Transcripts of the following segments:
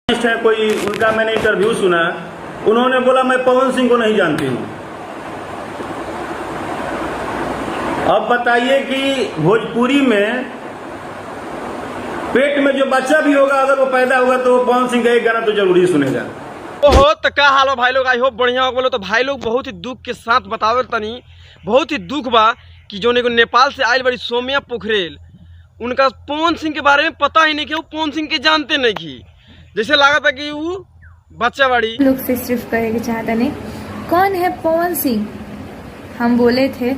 है कोई उनका मैंने इंटरव्यू सुना, उन्होंने बोला मैं पवन सिंह को नहीं जानती हूँ। अब बताइए कि भोजपुरी में पेट में जो बच्चा भी होगा अगर वो पैदा होगा तो वो पवन सिंह का एक गाना तो जरूर ही सुनेगा। ओहो तो क्या हाल हो भाई लोग, आई होप बढ़िया हो बोलो। तो भाई लोग बहुत ही दुख के साथ बतावे तनी, बहुत ही दुख बा कि जो नेपाल से आयल बड़ी सोम्या पोखरेल, उनका पवन सिंह के बारे में पता ही नहीं कि वो पवन सिंह के जानते नहीं की, जैसे लगा था कि वो बच्चा बड़ी लोग से सिर्फ कहेगा चाहता नहीं कौन है पवन सिंह। हम बोले थे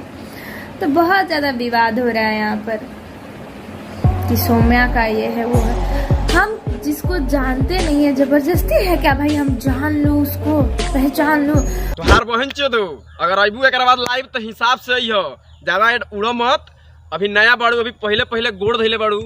तो बहुत ज्यादा विवाद हो रहा है यहाँ पर कि सोम्या का ये है वो है। हम जिसको जानते नहीं है जबरदस्ती है क्या भाई हम जान लो, उसको पहचान लो। तो हर बहन चो दो अगर अबू एक बाद लाइव तो हिसाब से ही हो, ज्यादा उड़ो मत। अभी नया बाड़ू, अभी पहले पहले गोड़ धैले बाड़ू।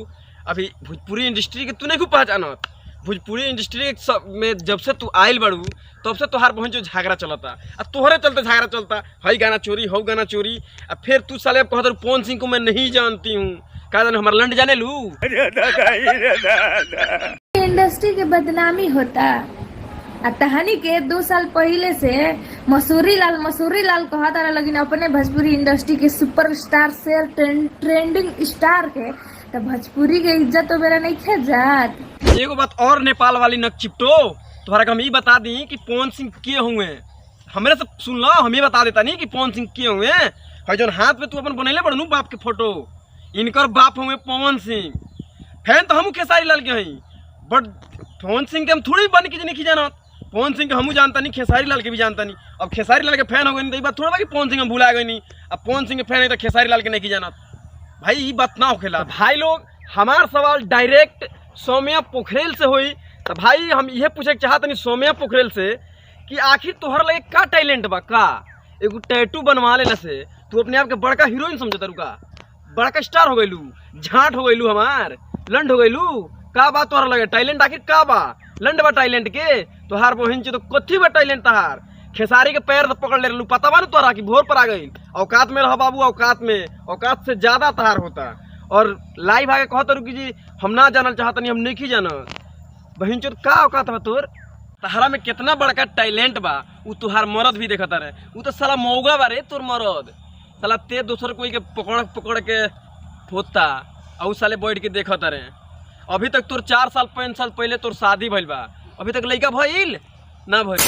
अभी भोजपुरी इंडस्ट्री के तू नहीं खूब पहचानत। भोजपुरी इंडस्ट्री में जब से तू आयल बाड़ू तब से तोहार बहन जो झगड़ा चलता, अब तोहरे चलते झगड़ा चलता, हई गाना चोरी हो गाना चोरी। अब फिर तू साले कहत पवन सिंह को मैं नहीं जानती हूँ, कह देना हमारा लंड जाने लू। इंडस्ट्री के बदनामी होता तहानी के 2 साल पहले से मसूरी लाल कहता रहा, लेकिन अपने भोजपुरी इंडस्ट्री के सुपरस्टार से ट्रेंडिंग स्टार के तो भोजपुरी के इज्जत तो मेरा नहीं खे जात। एगो बात और नेपाल वाली नक चिपटो, तुम्हारा हम ही बता दी कि पवन सिंह के हुए, हमरे से सुन लो, हम ही बता देता नहीं कि पवन सिंह के हुए। है जो हाथ पे तू अपन बनैले बड़नू बाप के फोटो, इनकर बाप हुए पवन सिंह। फैन तो हम खेसारी लाल के हई, बट पवन सिंह के हम थोड़ी बन के नहीं जानत। पवन सिंह के हमू जानता नहीं, खेसारी लाल के भी जानता नहीं। अब खेसारी लाल के फैन हो गई तो बात थोड़ा कि पवन सिंह हम भुला गए नहीं। अब पवन सिंह के फैन है तो खेसारी लाल के नहीं जानत, भाई ये बात ना होखेला। भाई लोग हमार सवाल डायरेक्ट सोम्या पोखरेल से हुई, तो भाई हम ये पूछे चाहते नहीं सोम्या पोखरेल से कि आखिर तोहर लगे का टैलेंट बा, का एगो टैटू बनवा लेला से तू अपने आप के बड़का हीरोइन समझता रू, का बड़का स्टार हो गइलू, झाट हो गइलू, हमार लंड हो गइलू। का बात तोहर लगे टैलेंट आखिर का बा? लंड बा टैलेंट के तोहार बहिन तो कथी बा टैलेंट तहार? खेसारी के पैर तो पकड़ ले लू, पता बा ना तोहरा कि भोर पर आ गई। औकात में रह बाबू, औकात में, औकात से ज्यादा तहार होता। और लाइव आके कहता रू कि जी हम ना जानल चाहता नहीं, हम नहीं जानत। बहन चोद का औकात बा तोर? तहरा में कितना बड़का टैलेंट बा वो तुहार मरद भी देखता रहे। वो तो साला मौगा बा रे तोर मरद, साला ते दूसर कोई के पकड़ के होता और साले बैठ के देखता रहे। अभी तक तोर 4 साल 5 साल पहले तोर शादी भइल बा, अभी तक लड़का भइल ना भइल।